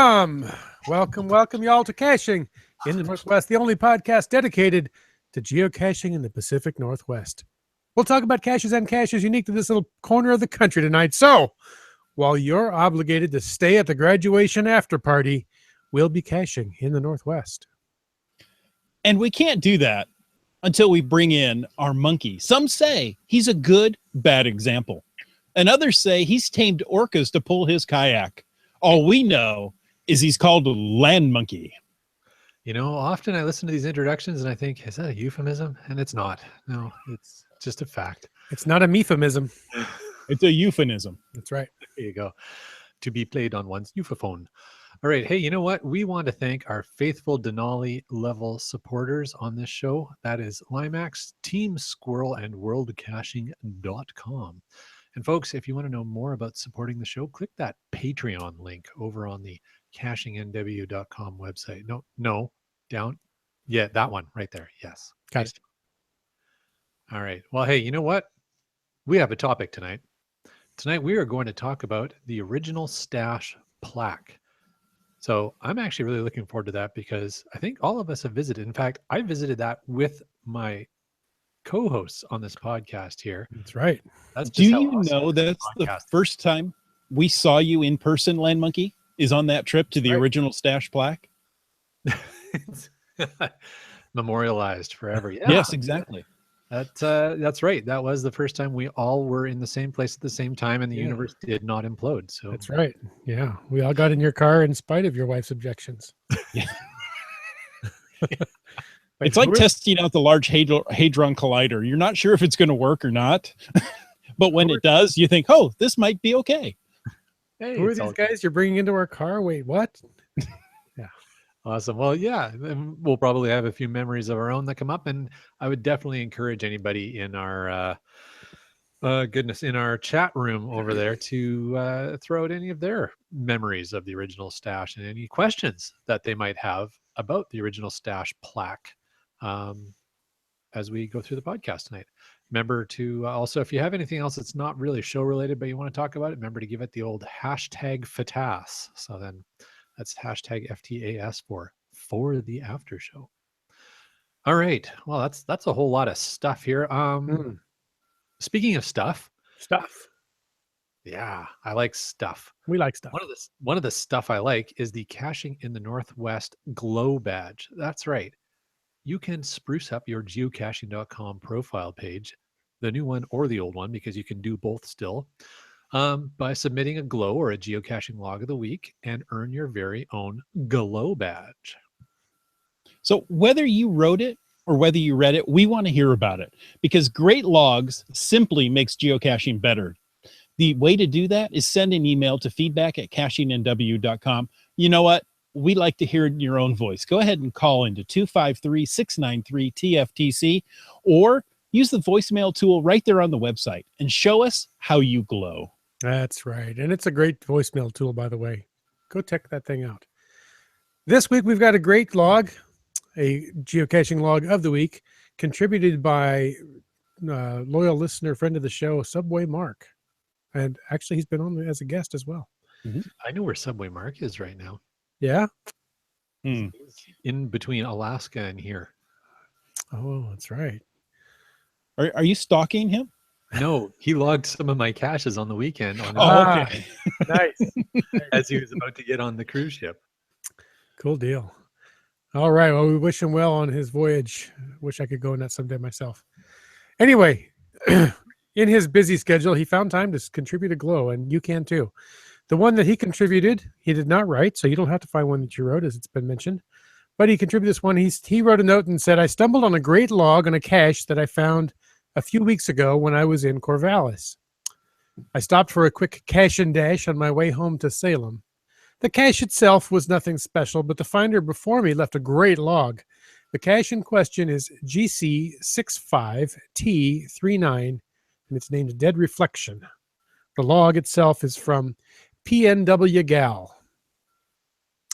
Welcome y'all to Caching in the Northwest, the only podcast dedicated to geocaching in the Pacific Northwest. We'll talk about caches and caches unique to this little corner of the country tonight. So, while you're obligated to stay at the graduation after party, we'll be caching in the Northwest. And we can't do that until we bring in our monkey. Some say he's a good, bad example. And others say he's tamed orcas to pull his kayak. All we know is he's called a land monkey. You know, often I listen to these introductions and I think, is that a euphemism? And it's not. No, it's just a fact. It's not a euphemism. It's a euphemism. That's right. There you go. To be played on one's euphophone. All right. Hey, you know what? We want to thank our faithful Denali level supporters on this show. That is Limax, Team Squirrel, and WorldCaching.com. And folks, if you want to know more about supporting the show, click that Patreon link over on the CachingNW.com website. No, down. Yeah, that one right there. Yes. Got it. All right. Well, hey, you know what? We have a topic tonight. Tonight, we are going to talk about the original stash plaque. So I'm actually really looking forward to that because I think all of us have visited. In fact, I visited that with my co-hosts on this podcast here. That's right. Do you know that's the first time we saw you in person, Land Monkey, is on that trip to the original stash plaque? Memorialized forever. Yeah. Yes, exactly. That's right. That was the first time we all were in the same place at the same time, and the universe did not implode. So that's right. Yeah, we all got in your car in spite of your wife's objections. Yeah. It's like testing out the Large Hadron Collider. You're not sure if it's going to work or not, but when it does, you think, "Oh, this might be okay." Hey, who are these guys you're bringing into our car? Wait, what? Yeah. Awesome. Well, yeah, we'll probably have a few memories of our own that come up, and I would definitely encourage anybody in our in our chat room over there to throw out any of their memories of the original stash and any questions that they might have about the original stash plaque as we go through the podcast tonight. Remember to also, if you have anything else that's not really show related, but you want to talk about it, remember to give it the old hashtag FTAS. So then that's hashtag FTAS for the after show. All right. Well, that's a whole lot of stuff here. Speaking of stuff. Yeah, I like stuff. We like stuff. One of the stuff I like is the Caching in the Northwest glow badge. That's right. You can spruce up your geocaching.com profile page, the new one or the old one, because you can do both still, by submitting a glow or a geocaching log of the week and earn your very own glow badge. So whether you wrote it or whether you read it, we want to hear about it because great logs simply makes geocaching better. The way to do that is send an email to feedback@cachingnw.com. You know what? We like to hear it in your own voice. Go ahead and call into 253-693-TFTC or use the voicemail tool right there on the website and show us how you glow. That's right. And it's a great voicemail tool, by the way. Go check that thing out. This week, we've got a great log, a geocaching log of the week, contributed by loyal listener, friend of the show, Subway Mark. And actually, he's been on as a guest as well. Mm-hmm. I know where Subway Mark is right now. Yeah? In between Alaska and here. Oh, that's right. Are you stalking him? No, he logged some of my caches on the weekend. Okay. Nice. As he was about to get on the cruise ship. Cool deal. All right. Well, we wish him well on his voyage. Wish I could go on that someday myself. Anyway, in his busy schedule, he found time to contribute a glow, and you can too. The one that he contributed, he did not write, so you don't have to find one that you wrote, as it's been mentioned. But he contributed this one. He wrote a note and said, I stumbled on a great log on a cache that I found a few weeks ago when I was in Corvallis. I stopped for a quick cache and dash on my way home to Salem. The cache itself was nothing special, but the finder before me left a great log. The cache in question is GC65T39, and it's named Dead Reflection. The log itself is from PNW Gal.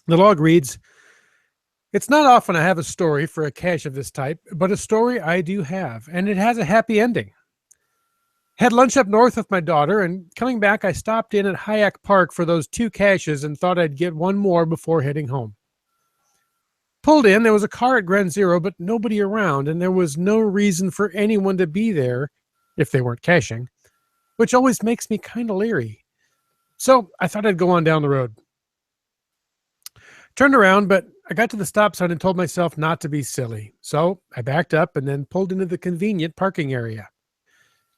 The log reads, it's not often I have a story for a cache of this type, but a story I do have, and it has a happy ending. Had lunch up north with my daughter, and coming back, I stopped in at Hyack Park for those 2 caches and thought I'd get one more before heading home. Pulled in, there was a car at Ground Zero, but nobody around, and there was no reason for anyone to be there if they weren't caching, which always makes me kind of leery. So I thought I'd go on down the road. Turned around, but I got to the stop sign and told myself not to be silly. So I backed up and then pulled into the convenient parking area.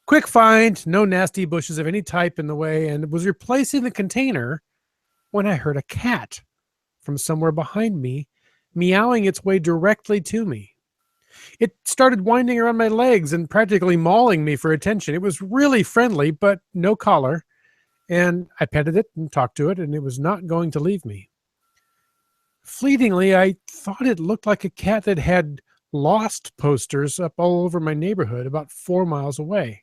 Quick find, no nasty bushes of any type in the way, and was replacing the container when I heard a cat from somewhere behind me meowing its way directly to me. It started winding around my legs and practically mauling me for attention. It was really friendly, but no collar, and I petted it and talked to it, and it was not going to leave me. Fleetingly, I thought it looked like a cat that had lost posters up all over my neighborhood about 4 miles away.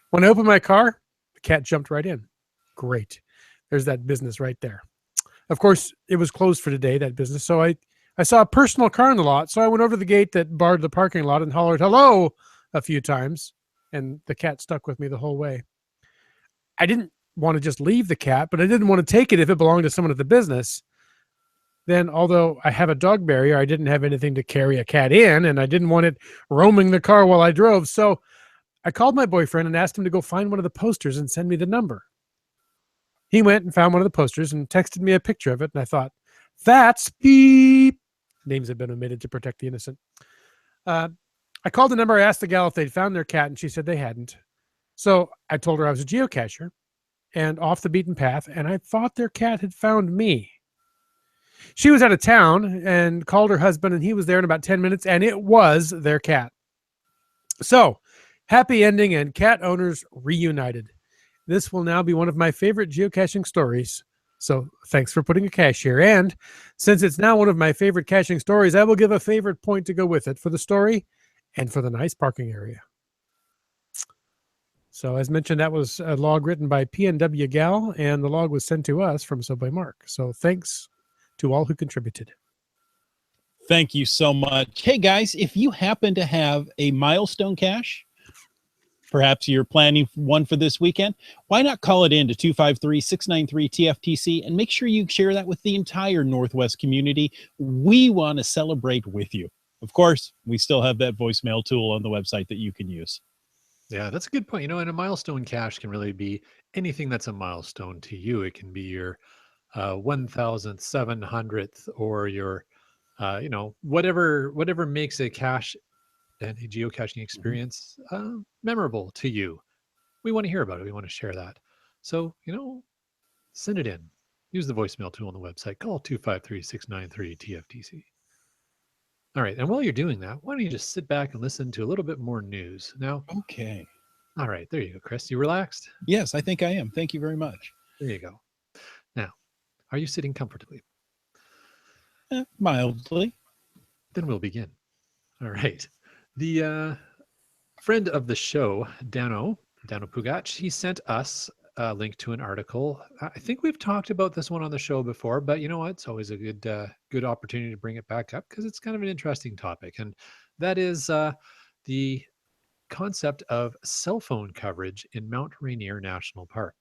When I opened my car, the cat jumped right in. Great. There's that business right there. Of course, it was closed for today, that business, so I saw a personal car in the lot, so I went over to the gate that barred the parking lot and hollered, "Hello," a few times, and the cat stuck with me the whole way. I didn't want to just leave the cat, but I didn't want to take it if it belonged to someone at the business. Then, although I have a dog barrier, I didn't have anything to carry a cat in, and I didn't want it roaming the car while I drove, so I called my boyfriend and asked him to go find one of the posters and send me the number. He went and found one of the posters and texted me a picture of it, and I thought, that's beep. Names have been omitted to protect the innocent. I called the number. I asked the gal if they'd found their cat, and she said they hadn't. So I told her I was a geocacher and off the beaten path, and I thought their cat had found me. She was out of town and called her husband, and he was there in about 10 minutes, and it was their cat. So, happy ending and cat owners reunited. This will now be one of my favorite geocaching stories. So thanks for putting a cache here. And since it's now one of my favorite caching stories, I will give a favorite point to go with it for the story and for the nice parking area. So as mentioned, that was a log written by PNW Gal, and the log was sent to us from Subway Mark. So thanks to all who contributed. Thank you so much. Hey guys, if you happen to have a milestone cache, perhaps you're planning one for this weekend, why not call it in to 253-693-TFTC and make sure you share that with the entire NorthWest community. We want to celebrate with you. Of course, we still have that voicemail tool on the website that you can use. Yeah, that's a good point. And a milestone cache can really be anything that's a milestone to you. It can be your 1,700th or your, whatever makes a cache and a geocaching experience memorable to you. We want to hear about it. We want to share that. So, send it in. Use the voicemail tool on the website. Call 253-693-TFTC. All right. And while you're doing that, why don't you just sit back and listen to a little bit more news now? Okay. All right. There you go, Chris. You relaxed? Yes, I think I am. Thank you very much. There you go. Now, are you sitting comfortably? Mildly. Then we'll begin. All right. The friend of the show, Dano Pugac, he sent us a link to an article. I think we've talked about this one on the show before, but you know what? It's always a good opportunity to bring it back up because it's kind of an interesting topic. And that is the concept of cell phone coverage in Mount Rainier National Park.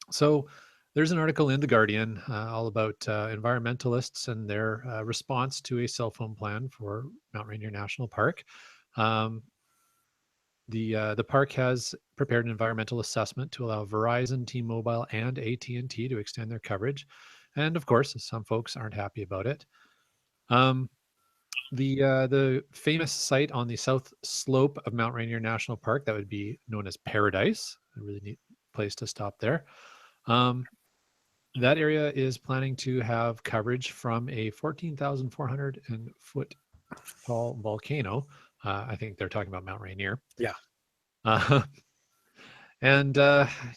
So there's an article in The Guardian all about environmentalists and their response to a cell phone plan for Mount Rainier National Park. The park has prepared an environmental assessment to allow Verizon, T-Mobile, and AT&T to extend their coverage. And of course, some folks aren't happy about it. The famous site on the south slope of Mount Rainier National Park, that would be known as Paradise, a really neat place to stop there. That area is planning to have coverage from a 14,400 foot tall volcano. I think they're talking about Mount Rainier. Yeah.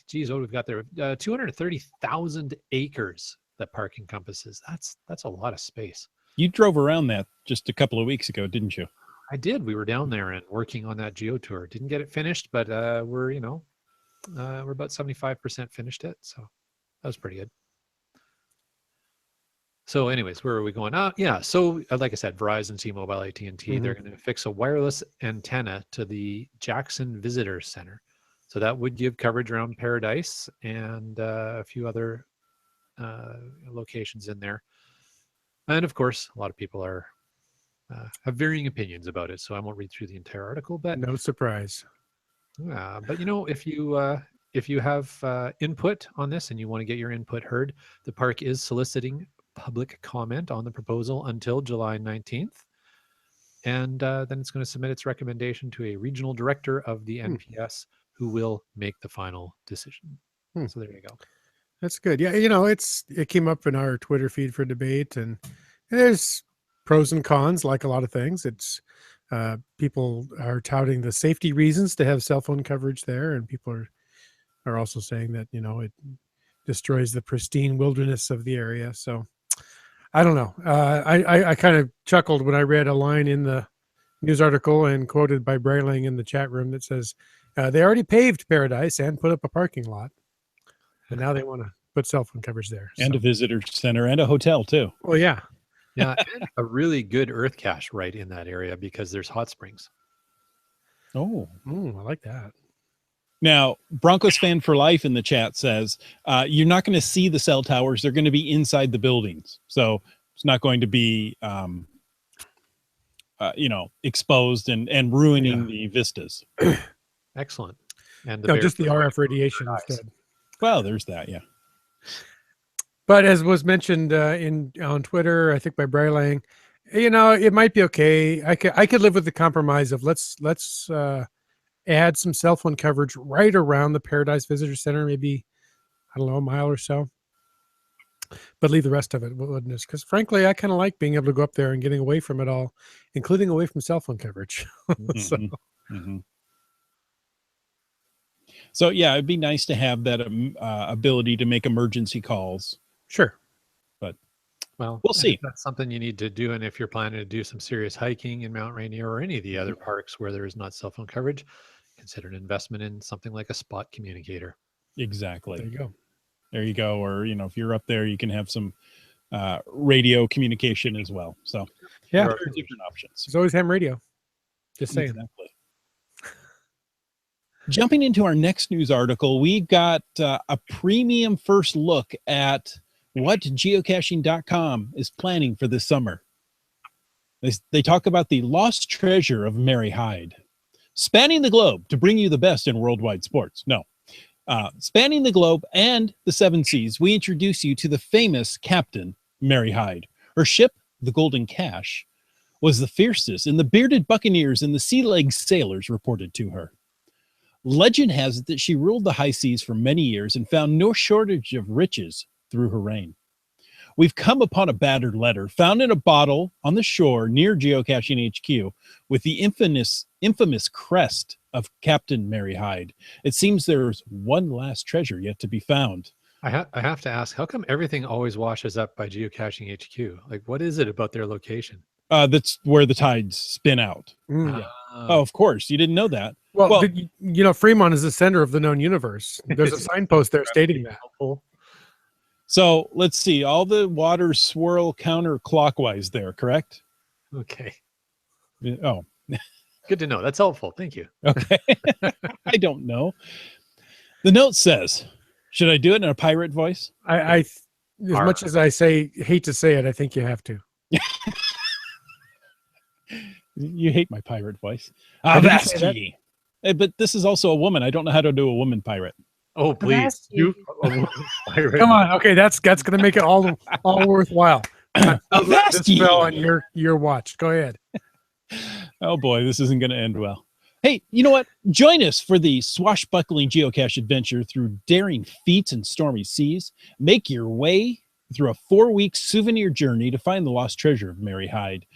Geez, what we've got there, 230,000 acres that park encompasses. That's a lot of space. You drove around that just a couple of weeks ago, didn't you? I did. We were down there and working on that geo tour. Didn't get it finished, but we're about 75% finished it. So that was pretty good. So anyways, where are we going? Yeah. So like I said, Verizon, T-Mobile, AT&T, they're going to fix a wireless antenna to the Jackson Visitor Center. So that would give coverage around Paradise and a few other locations in there. And of course, a lot of people are have varying opinions about it. So I won't read through the entire article, but No surprise. but if you have input on this and you want to get your input heard, the park is soliciting public comment on the proposal until July 19th. And then it's going to submit its recommendation to a regional director of the NPS who will make the final decision. So there you go. That's good. Yeah, it came up in our Twitter feed for debate, and there's pros and cons, like a lot of things. It's people are touting the safety reasons to have cell phone coverage there, and people are also saying that it destroys the pristine wilderness of the area. So I don't know. I kind of chuckled when I read a line in the news article and quoted by Brayling in the chat room that says they already paved Paradise and put up a parking lot, and now they want to put cell phone coverage there. And a visitor center and a hotel too. Well, yeah. Yeah, and a really good earth cache right in that area because there's hot springs. Oh, I like that. Now, Broncos fan for life in the chat says you're not going to see the cell towers. They're going to be inside the buildings. So it's not going to be, exposed and ruining the vistas. Excellent. And just the RF radiation instead. Well, there's that. Yeah. But as was mentioned on Twitter, I think by Braylang, it might be okay. I could live with the compromise of let's add some cell phone coverage right around the Paradise Visitor Center, maybe, I don't know, a mile or so, but leave the rest of it wilderness. Because frankly, I kind of like being able to go up there and getting away from it all, including away from cell phone coverage. So yeah, it'd be nice to have that ability to make emergency calls. Sure. But well, we'll see. If that's something you need to do. And if you're planning to do some serious hiking in Mount Rainier or any of the other parks where there is not cell phone coverage, consider an investment in something like a spot communicator. Exactly. There you go. Or, if you're up there, you can have some radio communication as well. So yeah, there are different options. There's always ham radio. Just saying. Exactly. Jumping into our next news article, we've got a premium first look at what geocaching.com is planning for this summer. They talk about the lost treasure of Mary Hyde, spanning the globe to bring you the best in worldwide sports. No, spanning the globe and the seven seas, we introduce you to the famous Captain Mary Hyde. Her ship, the Golden Cache, was the fiercest, and the bearded buccaneers and the sea-legged sailors reported to her. Legend has it that she ruled the high seas for many years and found no shortage of riches through her reign. We've come upon a battered letter found in a bottle on the shore near Geocaching HQ with the infamous crest of Captain Mary Hyde. It seems there's one last treasure yet to be found. I have to ask, how come everything always washes up by Geocaching HQ? Like, what is it about their location? That's where the tides spin out. Yeah. Oh, of course. You didn't know that. Well, Fremont is the center of the known universe. There's a signpost there stating that. So let's see. All the waters swirl counterclockwise there, correct? Okay. Oh. Good to know. That's helpful. Thank you. Okay. I don't know. The note says, should I do it in a pirate voice? As much as I hate to say it, I think you have to. You hate my pirate voice. Avasti. But this is also a woman. I don't know how to do a woman pirate. Oh, please. Come on. Okay, that's going to make it all worthwhile. This fell on your watch. Go ahead. Oh boy, this isn't going to end well. Hey, you know what? Join us for the swashbuckling geocache adventure through daring feats and stormy seas. Make your way through a 4-week souvenir journey to find the lost treasure of Mary Hyde.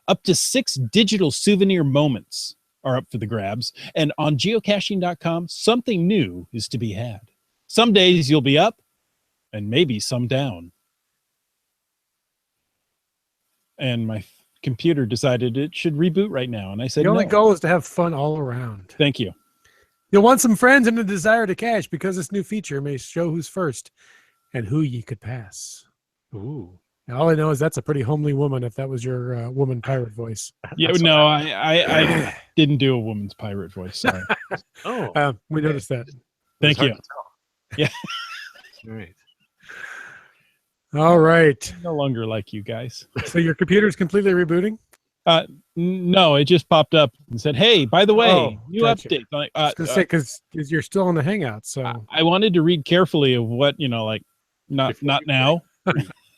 Up to 6 digital souvenir moments are up for the grabs. And on geocaching.com, something new is to be had. Some days you'll be up and maybe some down. And my computer decided it should reboot right now. And I said, the only goal is to have fun all around. Thank you. You'll want some friends and a desire to cache because this new feature may show who's first and who ye could pass. Ooh. All I know is that's a pretty homely woman if that was your woman pirate voice. Yeah, That's no, I didn't do a woman's pirate voice. Sorry. Oh, We okay. noticed that. It was Thank hard you. to tell. Yeah. All right. All right. No longer like you guys. So your computer's completely rebooting? No, it just popped up and said, "Hey, by the way, Oh, new gotcha. update." Like, I was going to say, because you're still on the Hangout. So I wanted to read carefully of what like not Before you now.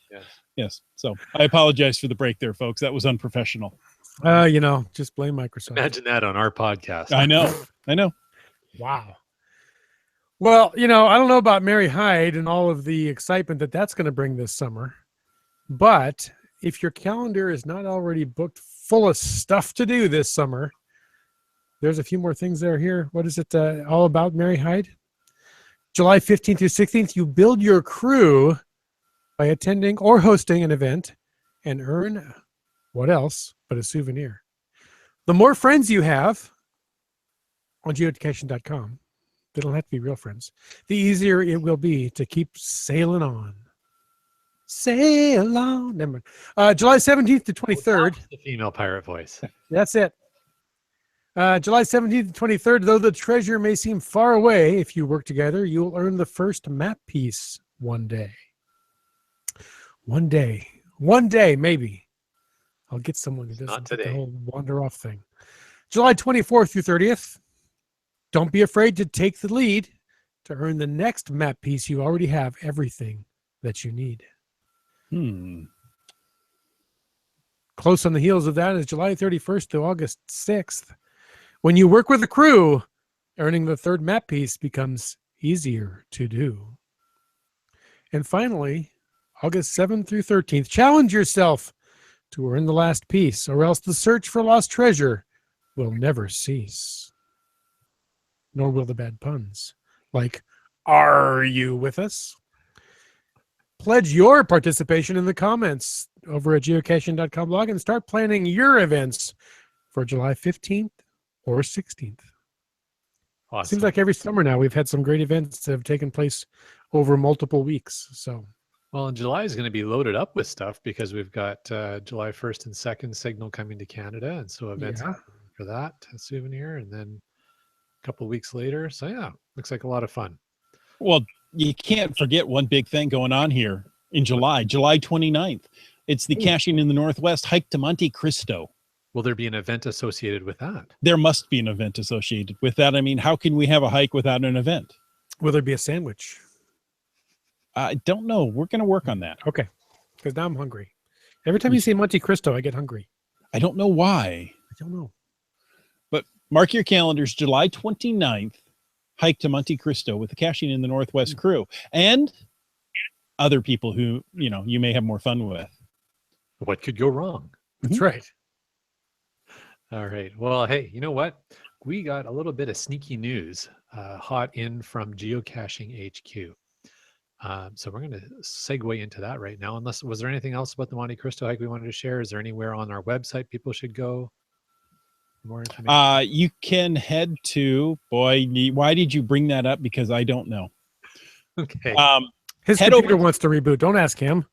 Yes. Yes. So I apologize for the break there, folks. That was unprofessional. just blame Microsoft. Imagine that on our podcast. I know. I know. Wow. Well, I don't know about Mary Hyde and all of the excitement that that's going to bring this summer. But if your calendar is not already booked full of stuff to do this summer, there's a few more things that are here. What is it all about, Mary Hyde? July 15th through 16th, you build your crew by attending or hosting an event and earn what else but a souvenir. The more friends you have on geocaching.com, they don't have to be real friends, the easier it will be to keep sailing on. Sail on. Never mind. July 17th to 23rd. The female pirate voice. That's it. July 17th to 23rd, though the treasure may seem far away, if you work together, you'll earn the first map piece one day. One day, maybe. I'll get someone who doesn't Not get the today. whole wander off thing. July 24th through 30th, don't be afraid to take the lead to earn the next map piece. You already have everything that you need. Close on the heels of that is July 31st to August 6th. When you work with a crew, earning the third map piece becomes easier to do. And finally, August 7th through 13th, challenge yourself to earn the last piece, or else the search for lost treasure will never cease. Nor will the bad puns, like, are you with us? Pledge your participation in the comments over at geocaching.com blog and start planning your events for July 15th or 16th. Awesome. Seems like every summer now we've had some great events that have taken place over multiple weeks. So, Well, and July is going to be loaded up with stuff because we've got July 1st and 2nd Signal coming to Canada. And so events yeah. for that, a souvenir, and then a couple of weeks later. So, yeah, looks like a lot of fun. Well, you can't forget one big thing going on here in July 29th. It's the Caching in the Northwest hike to Monte Cristo. Will there be an event associated with that? There must be an event associated with that. I mean, how can we have a hike without an event? Will there be a sandwich? I don't know. We're going to work on that. Okay. Because now I'm hungry. Every time you say Monte Cristo, I get hungry. I don't know why. I don't know. But mark your calendars, July 29th, hike to Monte Cristo with the Caching in the Northwest crew and other people who, you may have more fun with. What could go wrong? That's right. All right. Well, hey, you know what? We got a little bit of sneaky news hot in from Geocaching HQ. So we're going to segue into that right now. Was there anything else about the Monte Cristo hike we wanted to share? Is there anywhere on our website people should go? More information? You can head to, why did you bring that up? Because I don't know. Okay. His head computer over- wants to reboot. Don't ask him.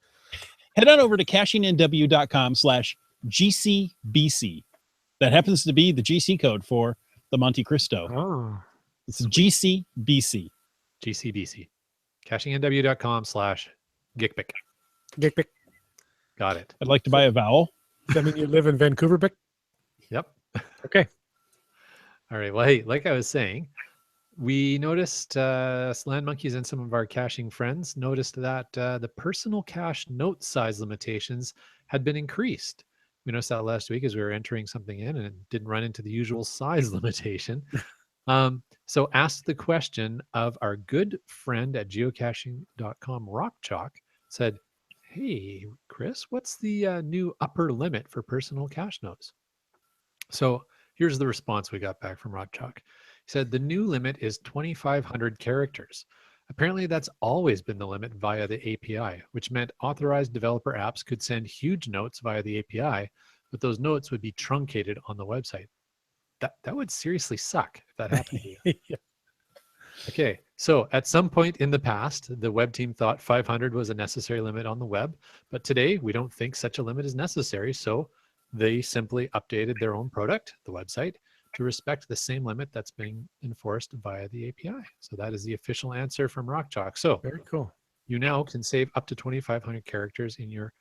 Head on over to cashingnw.com/GCBC. That happens to be the GC code for the Monte Cristo. Oh. It's GCBC. GCBC. cashingnw.com/Gikpic. Gick. Got it. I'd like to buy a vowel. Does that mean you live in Vancouver, Bick? Yep. Okay. All right. Well, hey, like I was saying, we noticed Land Monkeys and some of our caching friends noticed that the personal cache note size limitations had been increased. We noticed that last week as we were entering something in and it didn't run into the usual size limitation. So asked the question of our good friend at geocaching.com, Rockchalk, said, hey, Chris, what's the new upper limit for personal cache notes? So here's the response we got back from Rockchalk. He said, the new limit is 2,500 characters. Apparently, that's always been the limit via the API, which meant authorized developer apps could send huge notes via the API, but those notes would be truncated on the website. That would seriously suck if that happened to you. Yeah. Okay, So at some point in the past, the web team thought 500 was a necessary limit on the web, but today we don't think such a limit is necessary. So they simply updated their own product, the website, to respect the same limit that's being enforced via the API. So that is the official answer from Rock Chalk. So Very cool. you now can save up to 2,500 characters in your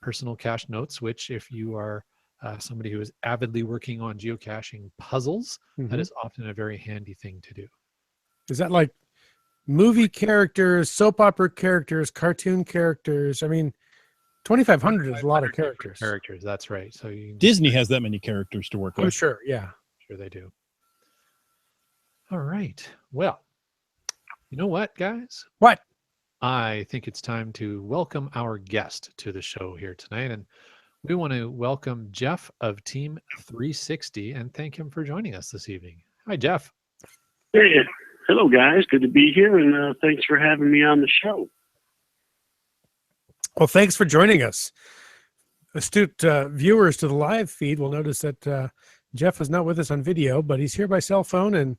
personal cache notes, which if you are somebody who is avidly working on geocaching puzzles, that is often a very handy thing to do. Is that like movie characters, soap opera characters, cartoon characters? I mean, 2,500 is a lot of characters. Characters, that's right. So you Disney has that many characters to work I'm with. sure, yeah. Sure they do. All right. Well, you know what, guys? What? I think it's time to welcome our guest to the show here tonight. And we want to welcome Jeff of Team 360 and thank him for joining us this evening. Hi, Jeff. Hey, hello, guys. Good to be here, and thanks for having me on the show. Well, thanks for joining us. Astute viewers to the live feed will notice that Jeff is not with us on video, but he's here by cell phone, and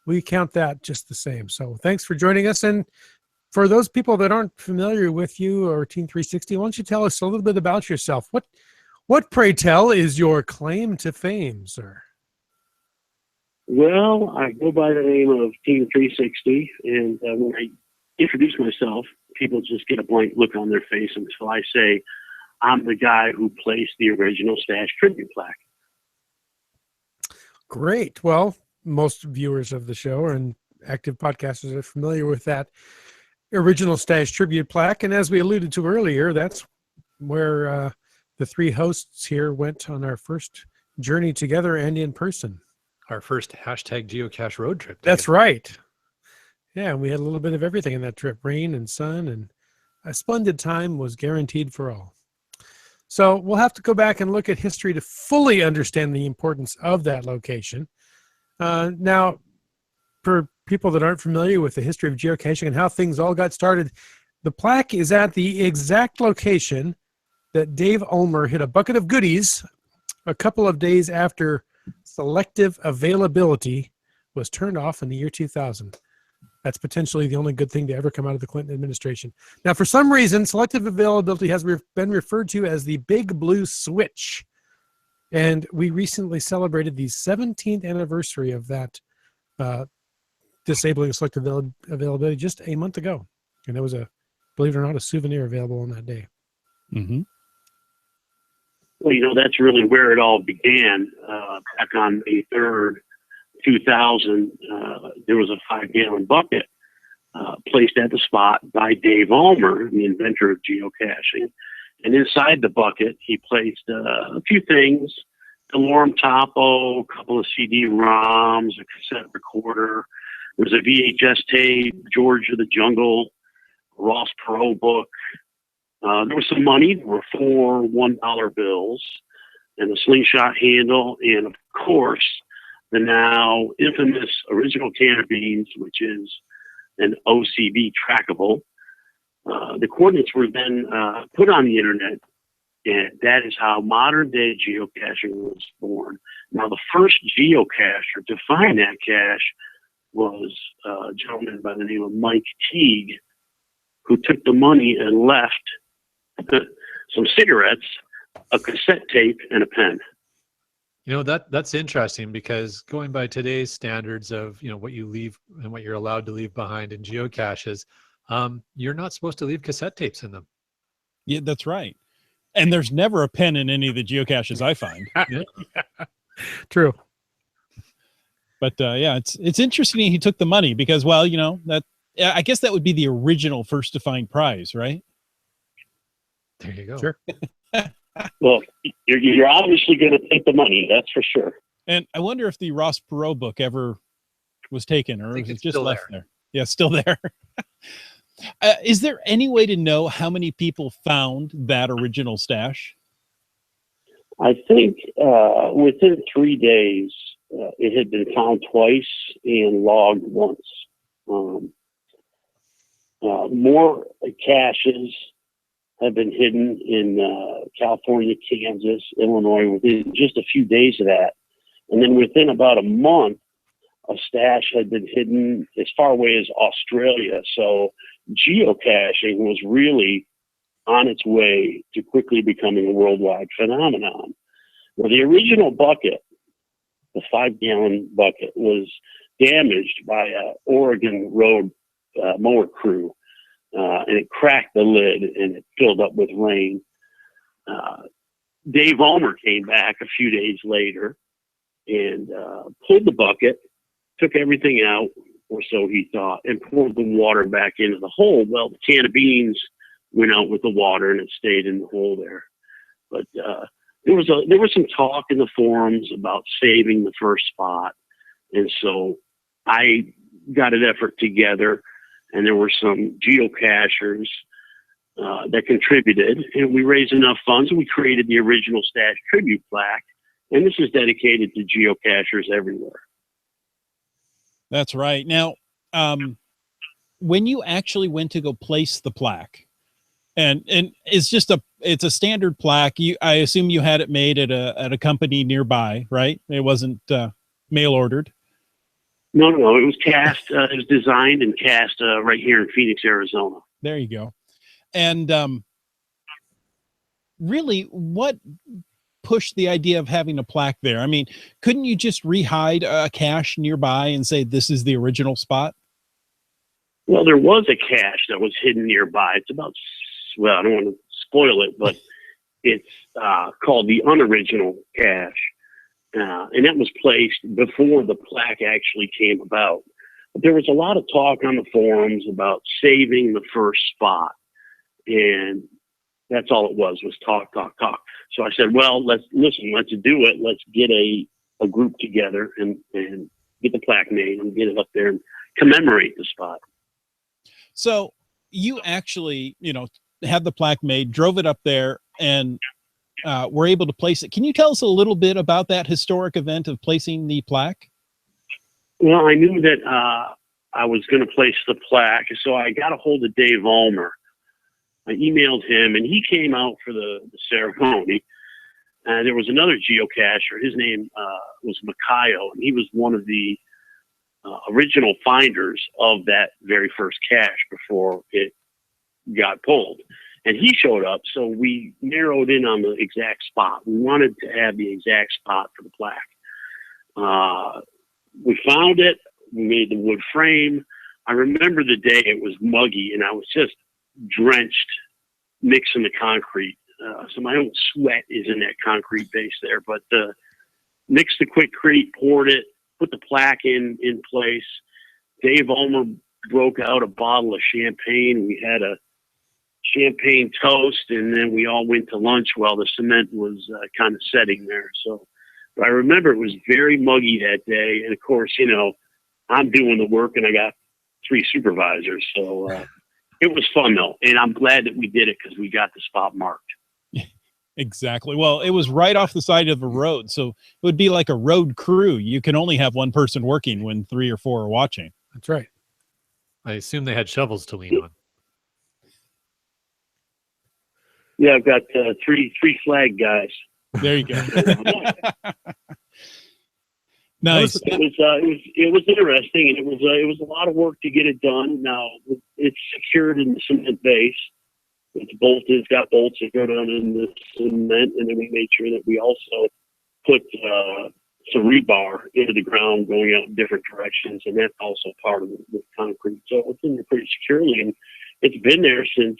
we count that just the same. So thanks for joining us. And for those people that aren't familiar with you or Team 360, why don't you tell us a little bit about yourself? What pray tell, is your claim to fame, sir? Well, I go by the name of Team 360, and when I introduce myself, people just get a blank look on their face until I say, I'm the guy who placed the original Stash tribute plaque. Great. Well, most viewers of the show and active podcasters are familiar with that original Stash tribute plaque. And as we alluded to earlier, that's where the three hosts here went on our first journey together and in person. Our first hashtag geocache road trip. That's right. Yeah, we had a little bit of everything in that trip, rain and sun, and a splendid time was guaranteed for all. So we'll have to go back and look at history to fully understand the importance of that location. Now, for people that aren't familiar with the history of geocaching and how things all got started, the plaque is at the exact location that Dave Ulmer hit a bucket of goodies a couple of days after selective availability was turned off in the year 2000. That's potentially the only good thing to ever come out of the Clinton administration. Now, for some reason, selective availability has been referred to as the Big Blue Switch. And we recently celebrated the 17th anniversary of that disabling selective availability just a month ago. And there was believe it or not, a souvenir available on that day. Mm-hmm. Well, that's really where it all began. Back on May 3rd, 2000, there was a 5-gallon bucket placed at the spot by Dave Ulmer, the inventor of geocaching. And inside the bucket, he placed a few things: a Lorem Topo, a couple of CD-ROMs, a cassette recorder. There was a VHS tape, George of the Jungle, Ross Perot book. There was some money. There were 4 $1 bills and a slingshot handle, and of course, the now infamous original can of beans, which is an OCB trackable. The coordinates were then put on the internet, and that is how modern day geocaching was born. Now, the first geocacher to find that cache was a gentleman by the name of Mike Teague, who took the money and left some cigarettes, a cassette tape, and a pen. That's interesting, because going by today's standards of what you leave and what you're allowed to leave behind in geocaches, you're not supposed to leave cassette tapes in them. Yeah, that's right. And there's never a pen in any of the geocaches I find. True. But yeah, it's interesting he took the money because, well, that I guess that would be the original first to find prize, right? There you go. Sure. Well, you're obviously going to take the money, that's for sure. And I wonder if the Ross Perot book ever was taken, or was it just left there? Yeah, still there. Is there any way to know how many people found that original stash? I think within 3 days, it had been found twice and logged once. More caches have been hidden in California, Kansas, Illinois within just a few days of that. And then within about a month, a stash had been hidden as far away as Australia. So geocaching was really on its way to quickly becoming a worldwide phenomenon. Well, the original bucket, the 5-gallon bucket, was damaged by a Oregon road mower crew, and it cracked the lid and it filled up with rain. Dave Ulmer came back a few days later and pulled the bucket, took everything out, or so he thought, and poured the water back into the hole. Well, the can of beans went out with the water and it stayed in the hole there. But there was some talk in the forums about saving the first spot, and so I got an effort together, and there were some geocachers that contributed, and we raised enough funds, and we created the original stash tribute plaque, and this is dedicated to geocachers everywhere. That's right. Now, when you actually went to go place the plaque, and it's a standard plaque. I assume you had it made at a company nearby, right? It wasn't mail ordered. No. It was cast. It was designed and cast right here in Phoenix, Arizona. There you go. And really, what pushed the idea of having a plaque there? I mean, couldn't you just rehide a cache nearby and say this is the original spot? Well, there was a cache that was hidden nearby. It's about, well, I don't want to spoil it, but it's called the unoriginal cache. And that was placed before the plaque actually came about. But there was a lot of talk on the forums about saving the first spot. And that's all it was talk. So I said, well, let's do it. Let's get a group together and get the plaque made and get it up there and commemorate the spot. So you actually, had the plaque made, drove it up there, and were able to place it. Can you tell us a little bit about that historic event of placing the plaque? Well, I knew that I was going to place the plaque, so I got a hold of Dave Ulmer. I emailed him, and he came out for the ceremony. And there was another geocacher. His name was Makayo, and he was one of the original finders of that very first cache before it got pulled. And he showed up, so we narrowed in on the exact spot. We wanted to have the exact spot for the plaque. We found it. We made the wood frame. I remember the day it was muggy, and I was just drenched, mixing the concrete. So my own sweat is in that concrete base there. But mixed the quickcrete, poured it, put the plaque in place. Dave Ulmer broke out a bottle of champagne. We had a champagne toast, and then we all went to lunch while the cement was kind of setting there. So but I remember it was very muggy that day. And of course, I'm doing the work and I got 3 supervisors. So it was fun though. And I'm glad that we did it because we got the spot marked. Exactly. Well, it was right off the side of the road. So it would be like a road crew. You can only have one person working when 3 or 4 are watching. That's right. I assume they had shovels to lean on. Yeah, I've got 3 flag guys. There you go. Nice. It was interesting, and it was a lot of work to get it done. Now it's secured in the cement base. It's bolted. It's got bolts that go down in the cement, and then we made sure that we also put some rebar into the ground going out in different directions, and that's also part of the concrete. So it's in there pretty securely, and it's been there since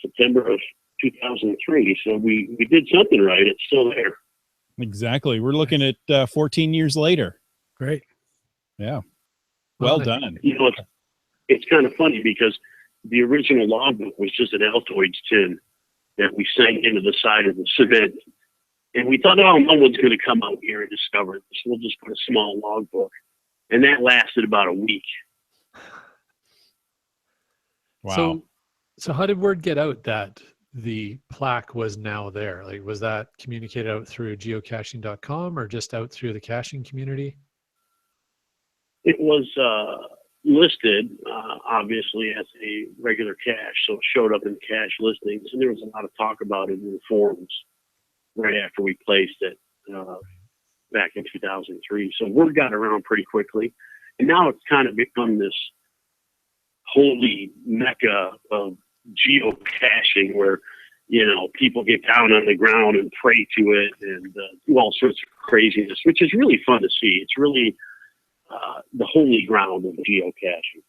September of 2003. So we did something right. It's still there. Exactly. We're looking at 14 years later. Great. Yeah. Well done. It's kind of funny because the original logbook was just an Altoids tin that we sank into the side of the cement. And we thought, oh, no one's going to come out here and discover it. So we'll just put a small logbook. And that lasted about a week. Wow. So how did word get out that the plaque was now there? Like, was that communicated out through geocaching.com or just out through the caching community? It was listed, obviously, as a regular cache. So it showed up in cache listings. And there was a lot of talk about it in the forums right after we placed it. back in 2003. So word got around pretty quickly. And now it's kind of become this holy mecca of geocaching where, people get down on the ground and pray to it and do all sorts of craziness, which is really fun to see. It's really the holy ground of geocaching.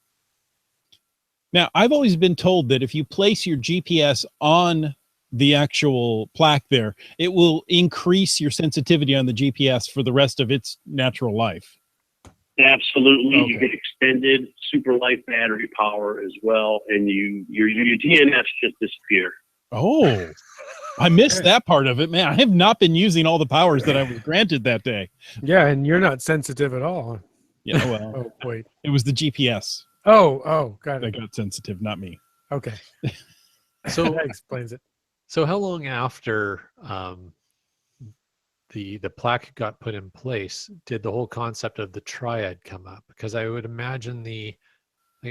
Now, I've always been told that if you place your GPS on the actual plaque there, it will increase your sensitivity on the GPS for the rest of its natural life. Absolutely. Okay. You get extended super life battery power as well, and your DNS just disappear. Oh, I missed that part of it, man. I have not been using all the powers that I was granted that day. Yeah, and you're not sensitive at all. Yeah, well, Oh, wait. it was the GPS Oh, got that it. got sensitive, not me. Okay. So That explains it. So how long after the plaque got put in place did the whole concept of the triad come up? Because I would imagine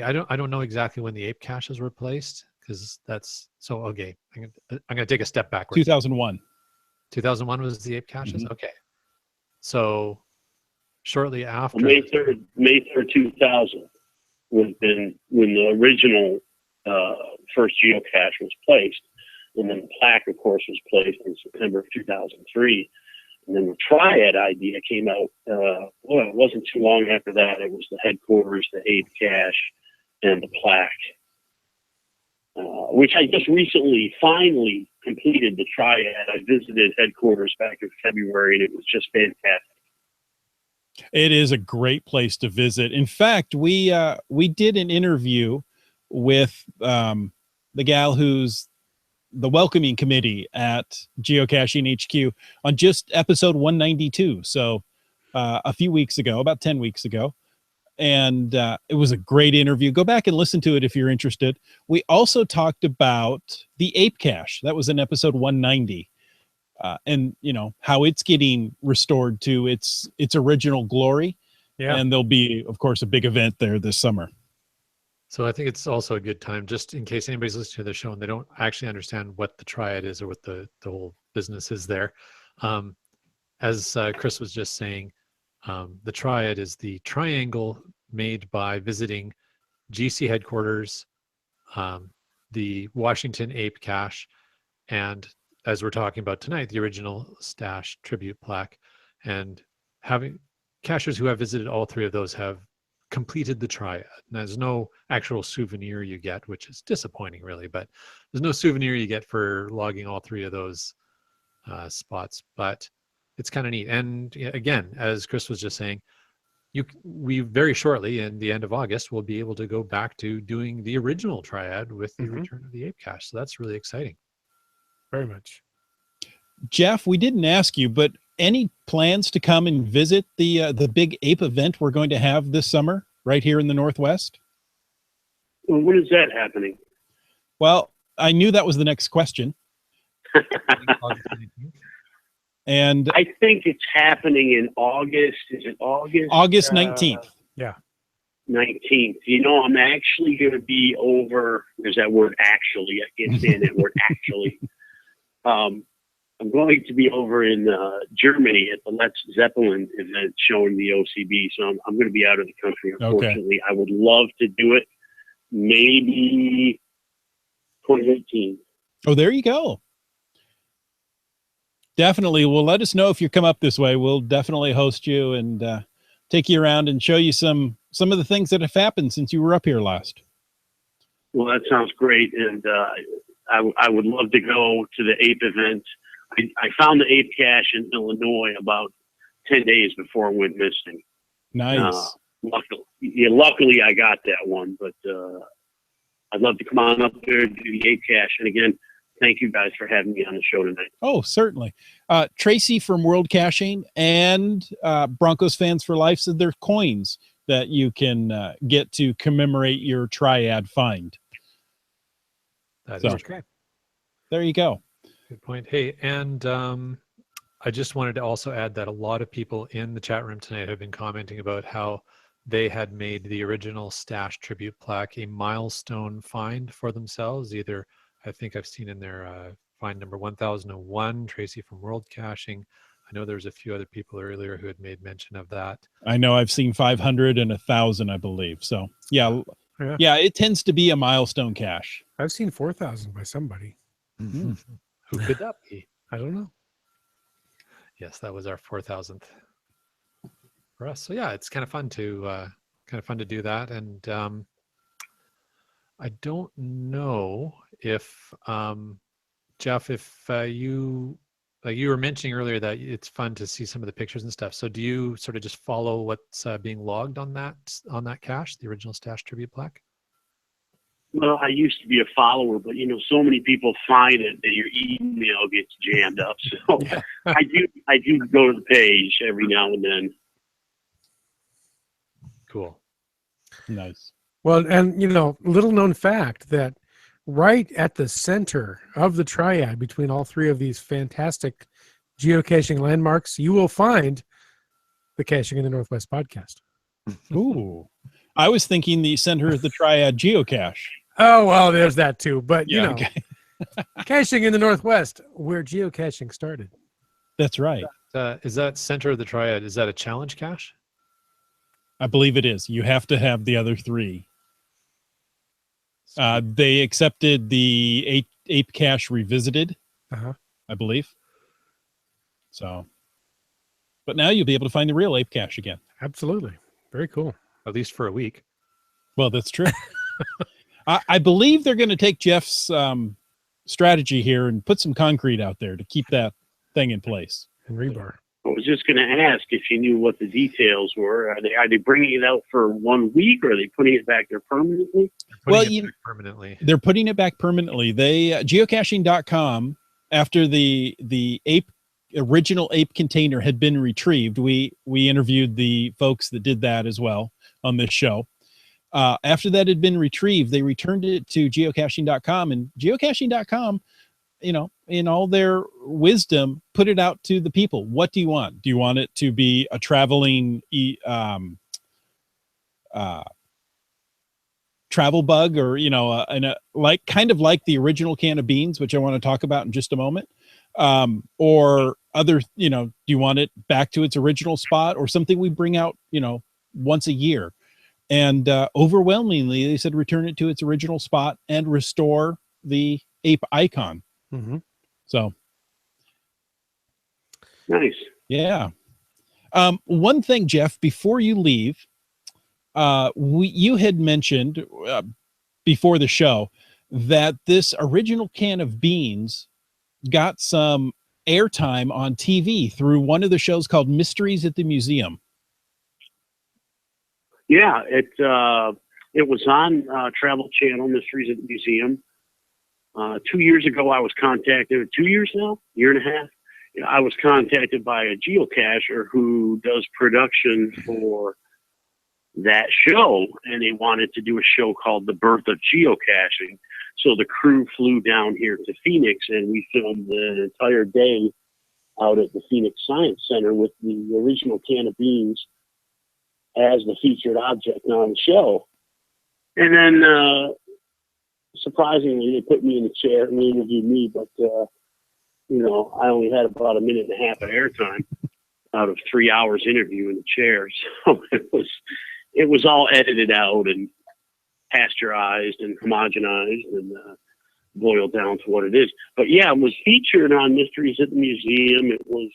I don't know exactly when the ape caches were placed, because that's so okay. I'm gonna take a step backwards. 2001. 2001 was the ape caches. Mhm. Okay, so shortly after. May 3rd, 2000 would have been when the original first geocache was placed. And then the plaque, of course, was placed in September of 2003. And then the triad idea came out. It wasn't too long after that. It was the headquarters, the ape cache, and the plaque, which I just recently finally completed the triad. I visited headquarters back in February, and it was just fantastic. It is a great place to visit. In fact, we did an interview with the gal who's the welcoming committee at Geocaching HQ on just episode 192. So a few weeks ago, about 10 weeks ago. And it was a great interview. Go back and listen to it if you're interested. We also talked about the ape cache. That was in episode 190. And how it's getting restored to its original glory. Yeah. And there'll be, of course, a big event there this summer. So I think it's also a good time, just in case anybody's listening to the show and they don't actually understand what the triad is or what the whole business is there. As Chris was just saying, the triad is the triangle made by visiting GC headquarters, the Washington Ape Cache, and as we're talking about tonight, the original Stash tribute plaque. And having cachers who have visited all three of those have completed the triad. And there's no actual souvenir you get, which is disappointing, really, but there's no souvenir you get for logging all three of those spots. But it's kind of neat. And again, as Chris was just saying, we very shortly, in the end of August, will be able to go back to doing the original triad with the return of the ape cache. So that's really exciting. Very much. Jeff, we didn't ask you, but any plans to come and visit the big ape event we're going to have this summer right here in the Northwest? Well, when is that happening? Well, I knew that was the next question. And I think it's happening in August. Is it August? August 19th. 19th. I'm actually going to be over. There's that word actually. I can't stand that word actually. I'm going to be over in Germany at the Let's Zeppelin event showing the OCB. So I'm going to be out of the country, unfortunately. Okay. I would love to do it. Maybe 2018. Oh, there you go. Definitely. Well, let us know if you come up this way. We'll definitely host you and take you around and show you some of the things that have happened since you were up here last. Well, that sounds great. And I would love to go to the ape event. I found the ape cache in Illinois about 10 days before it went missing. Nice. Luckily, I got that one, but I'd love to come on up there and do the ape cache. And again, thank you guys for having me on the show tonight. Oh, certainly. Tracy from World Caching and Broncos Fans for Life said there are coins that you can get to commemorate your triad find. That is okay. There you go. Good point. Hey, and I just wanted to also add that a lot of people in the chat room tonight have been commenting about how they had made the original Stash tribute plaque a milestone find for themselves. Either, I think I've seen in their find number 1001, Tracy from World Caching, I know there's a few other people earlier who had made mention of that. I know I've seen 500 and 1,000, I believe. So yeah, Yeah. it tends to be a milestone cache. I've seen 4,000 by somebody. Who could that be? I don't know. Yes, that was our 4,000th for us. So yeah, it's kind of fun to do that. And I don't know if Jeff, if you were mentioning earlier that it's fun to see some of the pictures and stuff. So do you sort of just follow what's being logged on that cache, the original stash tribute plaque? Well, I used to be a follower, but so many people find it that your email gets jammed up. So Yeah. I do go to the page every now and then. Cool. Nice. Well, and little known fact that right at the center of the triad between all three of these fantastic geocaching landmarks, you will find the Caching in the Northwest podcast. Ooh. I was thinking the center of the triad geocache. Oh, well, there's that too. But, Okay. Caching in the Northwest, where geocaching started. That's right. Is that center of the triad? Is that a challenge cache? I believe it is. You have to have the other three. They accepted the ape cache revisited, I believe. So, but now you'll be able to find the real ape cache again. Absolutely. Very cool. At least for a week. Well, that's true. I believe they're going to take Jeff's strategy here and put some concrete out there to keep that thing in place. And rebar. I was just going to ask if you knew what the details were. Are they bringing it out for 1 week, or are they putting it back there permanently? Permanently. They're putting it back permanently. They geocaching.com, after the original ape container had been retrieved, we interviewed the folks that did that as well on this show. After that had been retrieved, they returned it to geocaching.com, and geocaching.com, in all their wisdom, put it out to the people. What do you want? Do you want it to be a traveling travel bug, or kind of like the original can of beans, which I want to talk about in just a moment, or other, do you want it back to its original spot, or something we bring out once a year? And overwhelmingly they said return it to its original spot and restore the ape icon. So nice. Yeah. One thing, Jeff, before you leave, you had mentioned before the show that this original can of beans got some airtime on TV through one of the shows called Mysteries at the Museum. Yeah, it was on Travel Channel, Mysteries at the Museum. 2 years ago, I was contacted. 2 years now, year and a half. I was contacted by a geocacher who does production for that show, and they wanted to do a show called The Birth of Geocaching. So the crew flew down here to Phoenix, and we filmed the entire day out at the Phoenix Science Center with the original can of beans as the featured object on the show. And then, surprisingly, they put me in the chair and interviewed me, but, I only had about a minute and a half of airtime out of 3 hours interview in the chair. So it was all edited out and pasteurized and homogenized and boiled down to what it is. But yeah, it was featured on Mysteries at the Museum. It was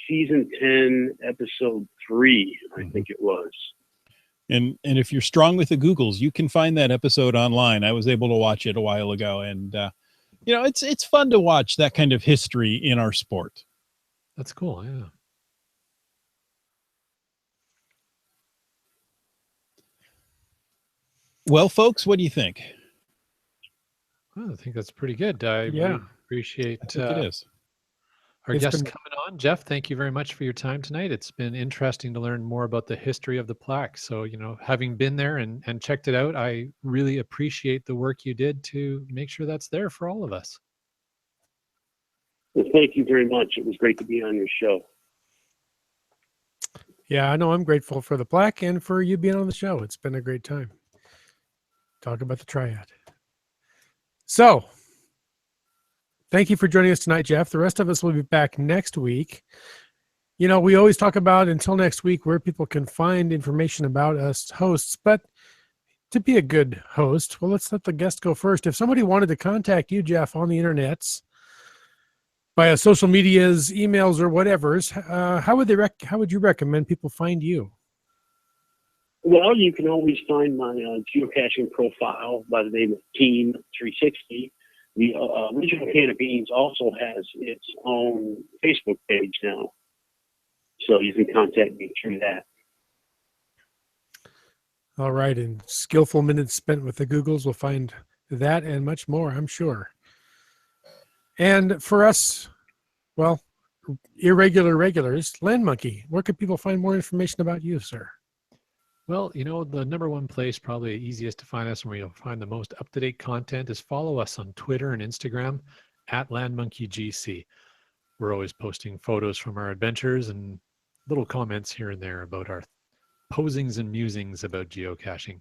season 10, episode 3, I think it was. And if you're strong with the Googles, you can find that episode online. I was able to watch it a while ago, and it's fun to watch that kind of history in our sport. That's cool. Yeah. Well, folks, what do you think? Well, I think that's pretty good. I really appreciate I think it is. our It's guest been- coming on. Jeff, thank you very much for your time tonight. It's been interesting to learn more about the history of the plaque. So, having been there and checked it out, I really appreciate the work you did to make sure that's there for all of us. Well, thank you very much. It was great to be on your show. Yeah, I know. I'm grateful for the plaque and for you being on the show. It's been a great time. Talk about the triad. So, Thank you for joining us tonight, Jeff. The rest of us will be back next week. You know, we always talk about until next week where people can find information about us hosts, but to be a good host, well, let's let the guest go first. If somebody wanted to contact you, Jeff, on the internets, via social medias, emails, or whatever's, how would you recommend people find you? Well, you can always find my geocaching profile by the name of Team 360. The original Can of Beans also has its own Facebook page now, so you can contact me through that. All right, and skillful minutes spent with the Googles will find that and much more, I'm sure. And for us, well, irregular regulars, Land Monkey, where can people find more information about you, sir? Well, you know, the number one place, probably easiest to find us and where you'll find the most up-to-date content is follow us on Twitter and Instagram at LandMonkeyGC. We're always posting photos from our adventures and little comments here and there about our posings and musings about geocaching.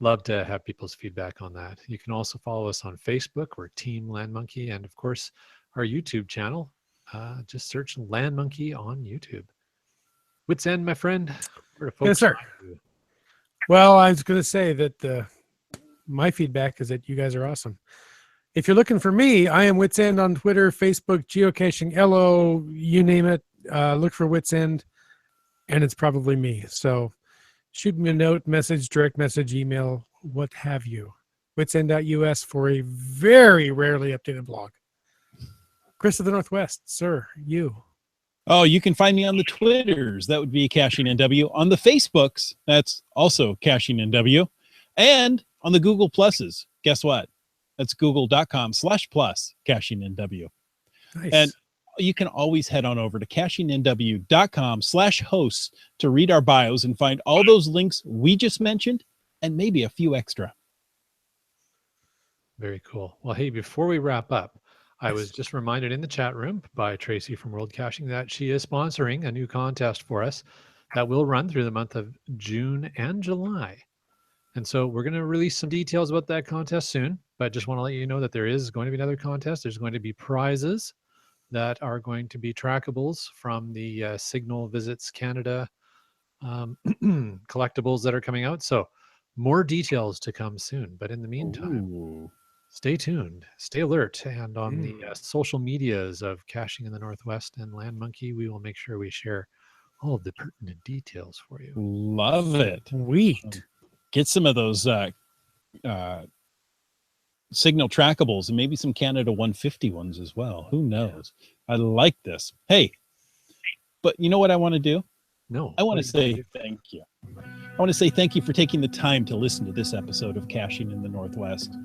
Love to have people's feedback on that. You can also follow us on Facebook. We're Team Land Monkey, and of course our YouTube channel. Just search Land Monkey on YouTube. Wits End, my friend. Where do folks Yes, sir. find you? Well, I was going to say that my feedback is that you guys are awesome. If you're looking for me, I am Wits End on Twitter, Facebook, geocaching, LO, you name it. Look for Wits End, and it's probably me. So shoot me a note, message, direct message, email, what have you. witsend.us for a very rarely updated blog. Chris of the Northwest, sir, you. Oh, you can find me on the Twitters. That would be Caching NW. On the Facebooks, that's also Caching NW. And on the Google Pluses, guess what? That's google.com/plus Caching NW. Nice. And you can always head on over to cashingnw.com/hosts to read our bios and find all those links we just mentioned and maybe a few extra. Very cool. Well, hey, before we wrap up, I was just reminded in the chat room by Tracy from World Caching that she is sponsoring a new contest for us that will run through the month of June and July. And so we're going to release some details about that contest soon, but just want to let you know that there is going to be another contest. There's going to be prizes that are going to be trackables from the Signal Visits Canada collectibles that are coming out. So more details to come soon. But in the meantime, stay tuned, stay alert, and on the social medias of Caching in the Northwest and Land Monkey, we will make sure we share all of the pertinent details for you. Love it. Sweet. Get some of those Signal trackables and maybe some Canada 150 ones as well. Who knows? I like this. Hey, but you know what I want to do? No, I want to say thank you. I want to say thank you for taking the time to listen to this episode of Caching in the Northwest.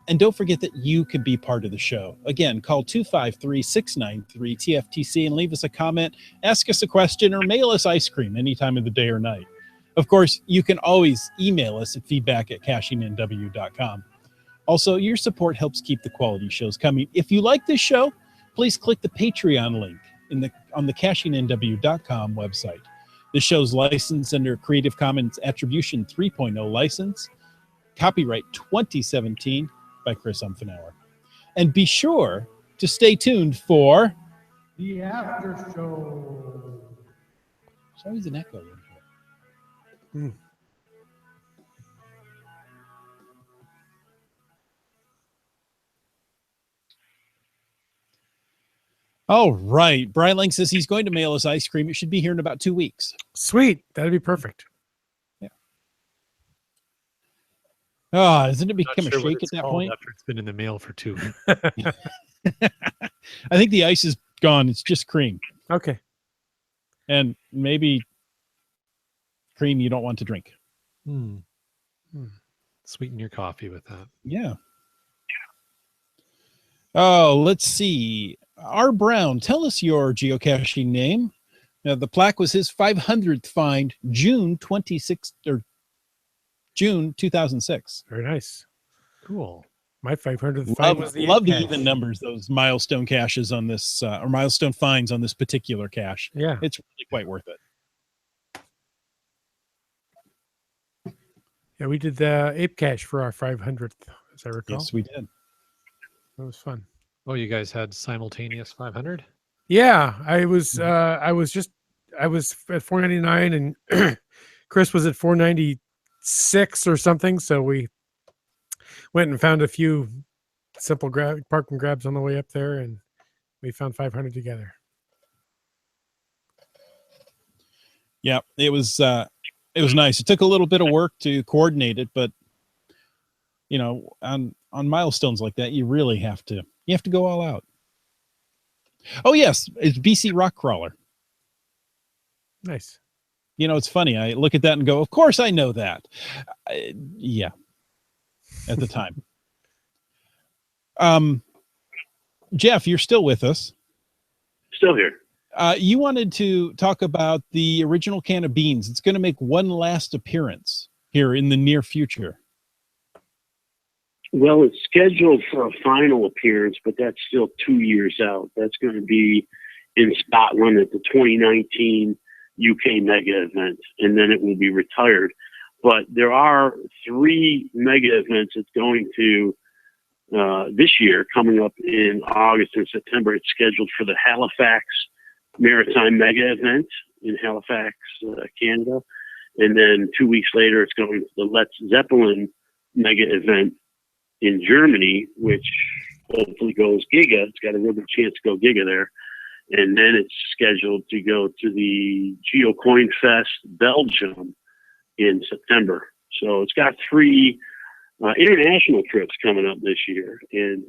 And don't forget that you can be part of the show. Again, call 253-693-TFTC and leave us a comment, ask us a question, or mail us ice cream any time of the day or night. Of course, you can always email us at feedback@cashingnw.com. Also, your support helps keep the quality shows coming. If you like this show, please click the Patreon link on the cashingnw.com website. The show's licensed under Creative Commons Attribution 3.0 license, copyright 2017 by Chris Umfenauer. And be sure to stay tuned for The After Show. There's always an echo in here. All right. Brian Lang says he's going to mail us ice cream. It should be here in about 2 weeks. Sweet. That'd be perfect. Yeah. Oh, doesn't it Not become sure a what shake at it's that called point? after it's been in the mail for 2 weeks. I think the ice is gone. It's just cream. Okay. And maybe cream you don't want to drink. Sweeten your coffee with that. Yeah. Oh, let's see. R. Brown, tell us your geocaching name. Now, the Plaque was his 500th find, June 2006. Very nice. Cool. My 500th find was the Love the cache. even numbers, those milestone caches on this, or milestone finds on this particular cache. Yeah. It's really quite worth it. Yeah, we did the ape cache for our 500th, as I recall. Yes, we did. That was fun. Oh, you guys had simultaneous 500? Yeah, I was at 499 and Chris was at 496 or something. So we went and found a few simple park and grabs on the way up there, and we found 500 together. Yeah, it was nice. It took a little bit of work to coordinate it, but you know, on milestones like that, you really have to go all out. Oh yes, it's BC Rock Crawler. Nice. You know, it's funny. I look at that and go, of course I know that. Yeah, at the time. Jeff, you're still with us. Still here. You wanted to talk about the original can of beans. It's going to make one last appearance here in the near future. Well, it's scheduled for a final appearance, but that's still 2 years out. That's going to be in Scotland at the 2019 UK mega event, and then it will be retired. But there are 3 mega events it's going to this year, coming up in August and September. It's scheduled for the Halifax Maritime Mega Event in Halifax, Canada. And then 2 weeks later, it's going to the Let's Zeppelin Mega Event in Germany, which hopefully goes giga. It's got a real good chance to go giga there. And then it's scheduled to go to the GeoCoin Fest Belgium in September. So it's got 3 international trips coming up this year. And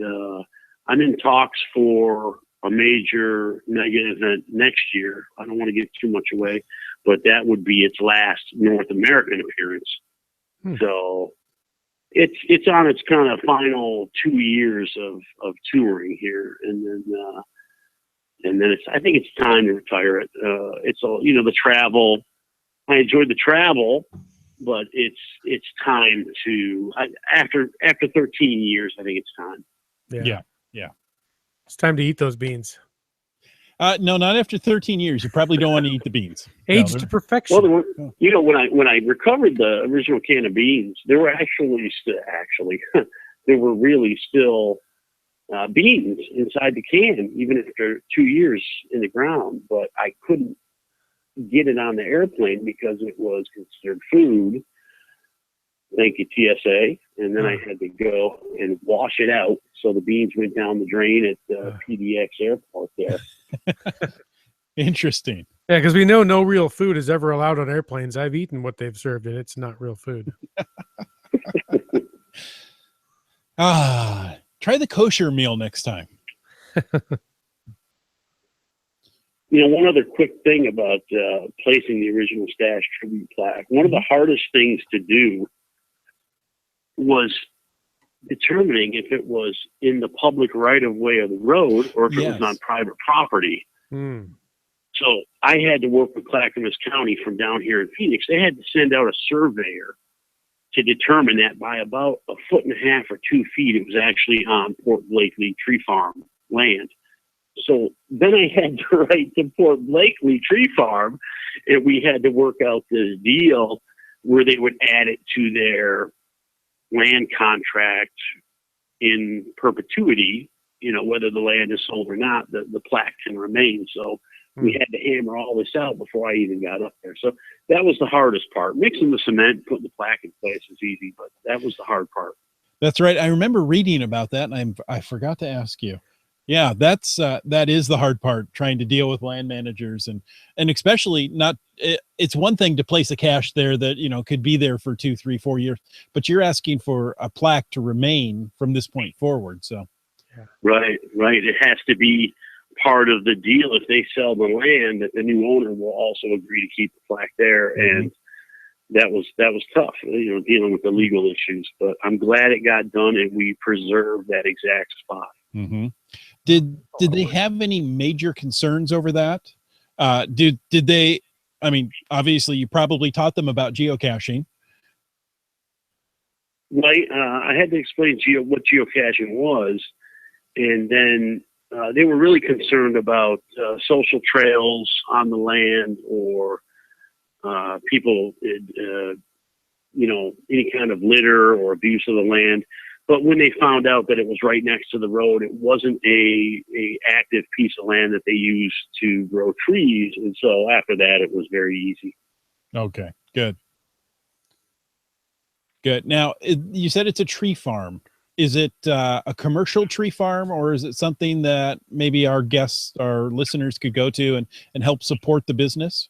I'm in talks for a major mega event next year. I don't want to give too much away, but that would be its last North American appearance. So it's on its kind of final 2 years of touring here, and then I think it's time to retire it. It's all, you know, the travel. I enjoyed the travel, but it's time to after 13 years. I think it's time. Yeah. It's time to eat those beans. No, not after 13 years. You probably don't want to eat the beans. Aged to perfection. Well, there were, you know, when I recovered the original can of beans, there were actually there were really still beans inside the can, even after 2 years in the ground. But I couldn't get it on the airplane because it was considered food. Thank you, TSA. And then I had to go and wash it out. So the beans went down the drain at the PDX airport there. Interesting. Yeah, because we know no real food is ever allowed on airplanes. I've eaten what they've served, and it's not real food. Try the kosher meal next time. You know, one other quick thing about placing the original stash tribute plaque. One of the hardest things to do was determining if it was in the public right of way of the road or if it was on private property. So I had to work with Clackamas County from down here in Phoenix. They had to send out a surveyor to determine that by about 1.5 feet or 2 feet, it was actually on Port Blakely Tree Farm land. So then I had to write to Port Blakely Tree Farm, and we had to work out this deal where they would add it to their land contract in perpetuity. You know, whether the land is sold or not, the plaque can remain. So we had to hammer all this out before I even got up there. So that was the hardest part. Mixing the cement, putting the plaque in place is easy, but that was the hard part. That's right. I remember reading about that, and I forgot to ask you. Yeah, that is the hard part, trying to deal with land managers and especially it's one thing to place a cache there that, you know, could be there for 2, 3, 4 years, but you're asking for a plaque to remain from this point forward. So. Right. It has to be part of the deal. If they sell the land, that the new owner will also agree to keep the plaque there. And that was tough, you know, dealing with the legal issues, but I'm glad it got done and we preserved that exact spot. Did they have any major concerns over that? Did they, I mean, obviously you probably taught them about geocaching. Right. I had to explain what geocaching was. And then they were really concerned about social trails on the land or people, you know, any kind of litter or abuse of the land. But when they found out that it was right next to the road, it wasn't a active piece of land that they used to grow trees. And so after that, it was very easy. Okay, good. Good. Now, you said it's a tree farm. Is it a commercial tree farm, or is it something that maybe our guests, our listeners could go to and help support the business?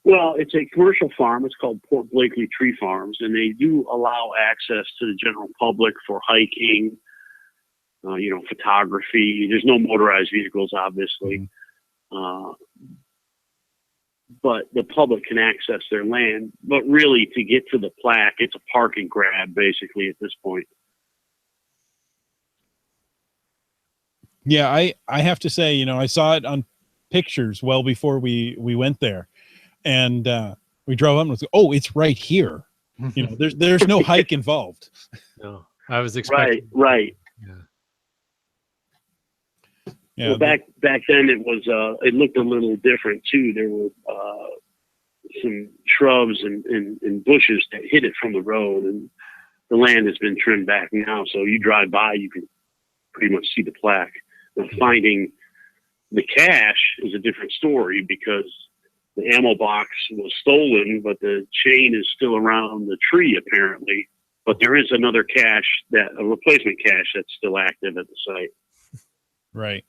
Well, it's a commercial farm. It's called Port Blakely Tree Farms, and they do allow access to the general public for hiking, photography. There's no motorized vehicles, obviously. But the public can access their land. But really, to get to the Plaque, it's a park and grab, basically, at this point. Yeah, I have to say, I saw it on pictures well before we went there. And we drove up and was like, oh, it's right here. There's no hike involved. No, I was expecting. Right. Yeah. Well, back then it looked a little different too. There were some shrubs and bushes that hid it from the road, and the land has been trimmed back now. So you drive by, you can pretty much see the Plaque. Now, finding the cache is a different story because the ammo box was stolen, but the chain is still around the tree apparently. But there is another cache, a replacement cache that's still active at the site. Right.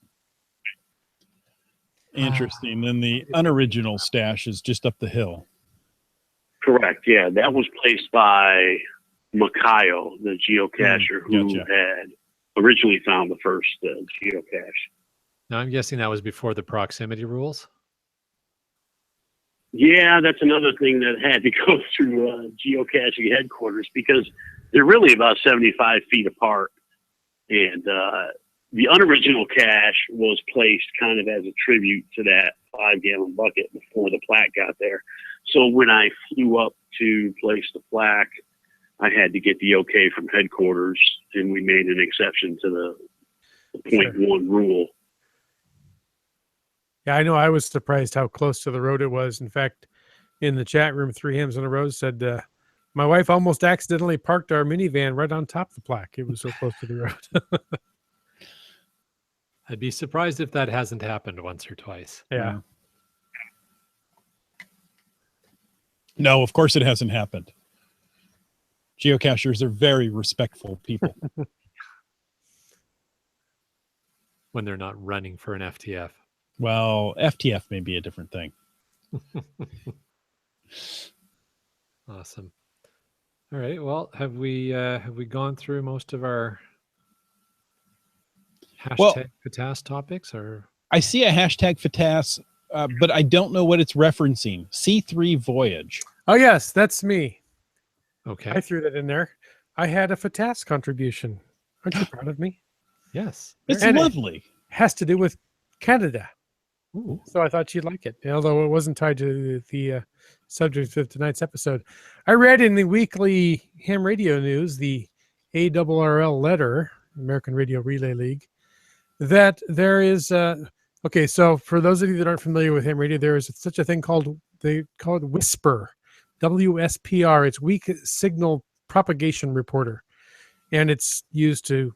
Interesting. Then the unoriginal stash is just up the hill. Correct. Yeah, that was placed by Makayo, the geocacher who had originally found the first geocache. Now I'm guessing that was before the proximity rules. Yeah, that's another thing that had to go through geocaching headquarters because they're really about 75 feet apart. And the unoriginal cache was placed kind of as a tribute to that 5-gallon bucket before the Plaque got there. So when I flew up to place the Plaque, I had to get the okay from headquarters, and we made an exception to the 0.1 rule. Yeah, I know. I was surprised how close to the road it was. In fact, in the chat room, 3 Hams on a Rose said, my wife almost accidentally parked our minivan right on top of the Plaque. It was so close to the road. I'd be surprised if that hasn't happened once or twice. Yeah. No, of course it hasn't happened. Geocachers are very respectful people. When they're not running for an FTF. Well, FTF may be a different thing. Awesome. All right. Well, have we gone through most of our hashtag FTAS topics? Or I see a hashtag FTAS, but I don't know what it's referencing. C3 Voyage. Oh, yes, that's me. Okay. I threw that in there. I had a FTAS contribution. Aren't you proud of me? Yes. It's And lovely. It has to do with Canada. Ooh. So I thought you'd like it, although it wasn't tied to the subject of tonight's episode. I read in the weekly ham radio news, the ARRL letter, American Radio Relay League, that there is okay. So for those of you that aren't familiar with ham radio, there is such a thing called, they call it WSPR, WSPR. It's Weak Signal Propagation Reporter, and it's used to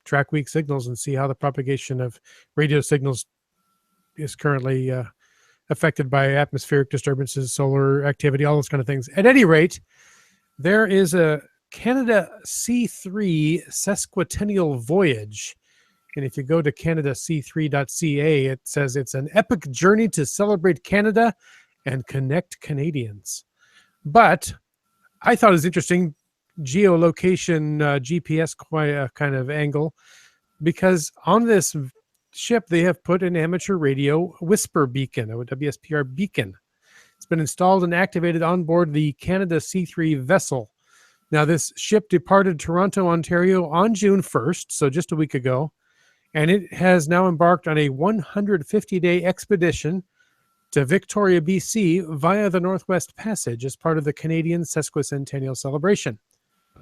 track weak signals and see how the propagation of radio signals is currently affected by atmospheric disturbances, solar activity, all those kind of things. At any rate, there is a Canada C3 sesquicentennial voyage. And if you go to canadac3.ca, it says it's an epic journey to celebrate Canada and connect Canadians. But I thought it was interesting, geolocation GPS kind of angle, because on this ship they have put an amateur radio whisper beacon, a WSPR beacon. It's been installed and activated on board the Canada C3 vessel. Now, this ship departed Toronto, Ontario on June 1st, so just a week ago, and it has now embarked on a 150-day expedition to Victoria, BC via the Northwest Passage as part of the Canadian Sesquicentennial celebration.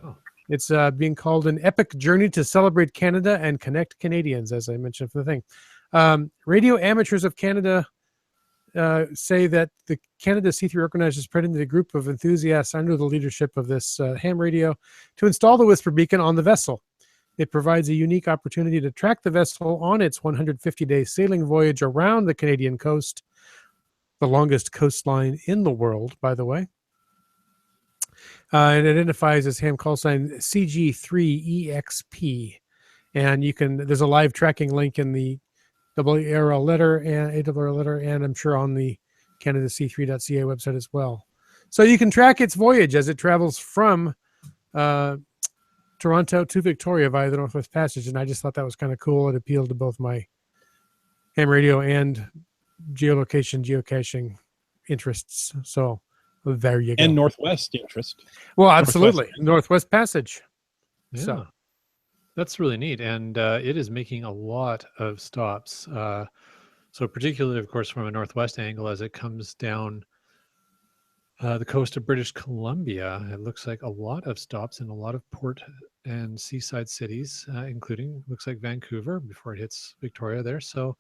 Oh. It's being called an epic journey to celebrate Canada and connect Canadians, as I mentioned for the thing. Radio Amateurs of Canada say that the Canada C3 organizers printed a group of enthusiasts under the leadership of this ham radio to install the Whisper beacon on the vessel. It provides a unique opportunity to track the vessel on its 150-day sailing voyage around the Canadian coast, the longest coastline in the world, by the way. It identifies as ham call sign CG3EXP. And there's a live tracking link in the ARL letter, and I'm sure on the CanadaC3.ca website as well. So you can track its voyage as it travels from Toronto to Victoria via the Northwest Passage. And I just thought that was kind of cool. It appealed to both my ham radio and geocaching interests. So there you go. And Northwest interest. Well, absolutely. Northwest Passage. Yeah. So that's really neat. And it is making a lot of stops. So particularly, of course, from a Northwest angle, as it comes down the coast of British Columbia, it looks like a lot of stops in a lot of port and seaside cities, including, looks like Vancouver before it hits Victoria there. So,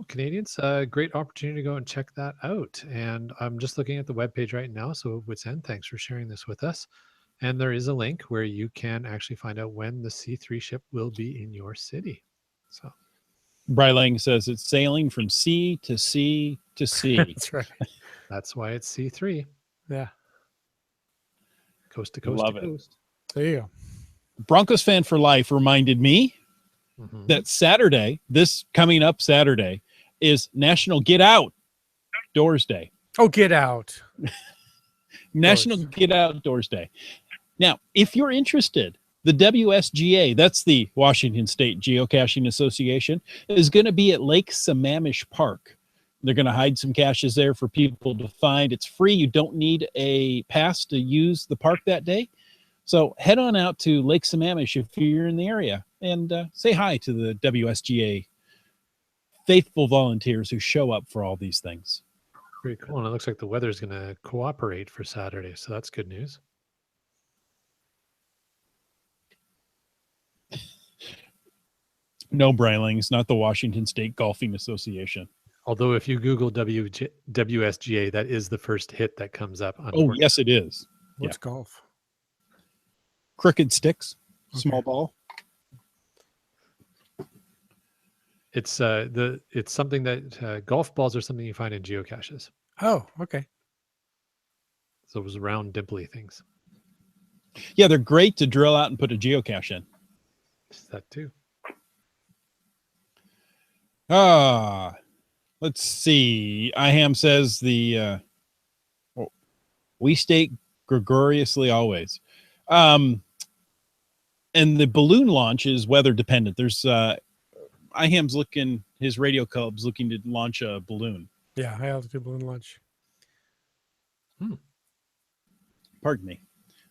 Canadians, great opportunity to go and check that out. And I'm just looking at the webpage right now. So Witsend, thanks for sharing this with us. And there is a link where you can actually find out when the C3 ship will be in your city. So Brylang says it's sailing from sea to sea to sea. that's right. that's why it's C3. Yeah. Coast to coast Love to it. coast. There you go. Broncos fan for life reminded me Mhm. that Saturday, this coming up Saturday, is National Get Out Doors Day. Oh, get out. National Get Outdoors Day. Now, if you're interested, the WSGA, that's the Washington State Geocaching Association, is going to be at Lake Sammamish Park. They're going to hide some caches there for people to find. It's free. You don't need a pass to use the park that day. So head on out to Lake Sammamish if you're in the area and say hi to the WSGA faithful volunteers who show up for all these things. Pretty cool. And it looks like the weather's going to cooperate for Saturday. So that's good news. No, Brylings, not the Washington State Golfing Association. Although if you Google WSGA, that is the first hit that comes up. Oh, yes, it is. What's golf? Crooked sticks, small ball. It's something that golf balls are something you find in geocaches. Oh, okay. So those round, dimply things. Yeah, they're great to drill out and put a geocache in. It's that too. Let's see. IHAM says we state gregariously always. And the balloon launch is weather dependent. There's IHAM's his radio club's looking to launch a balloon. Yeah, high altitude balloon launch. Pardon me.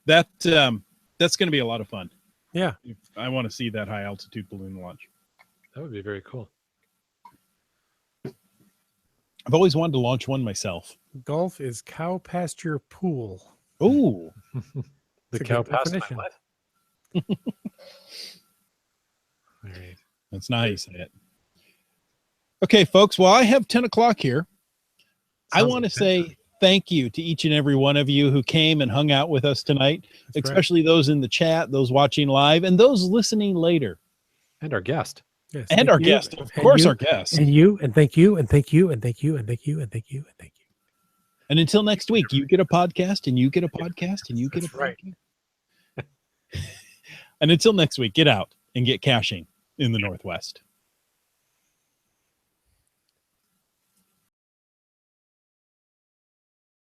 That's going to be a lot of fun. Yeah. I want to see that high altitude balloon launch. That would be very cool. I've always wanted to launch one myself. Golf is cow pasture pool. Oh, The It's a cow good passed my definition. life. All right. that's nice. Okay, folks. Well, I have 10 o'clock here. I Sounds want to like say thank you to each and every one of you who came and hung out with us tonight, That's especially those in the chat, those watching live, and those listening later. And our guest. Yes, And thank our you. guest, of And course, you, our guest. and you, and thank you, and thank you, and thank you, and thank you, and thank you, and thank you. And until next week, you get a podcast, and you get a podcast, and you get That's a right. podcast. And until next week, get out and get caching in the Northwest.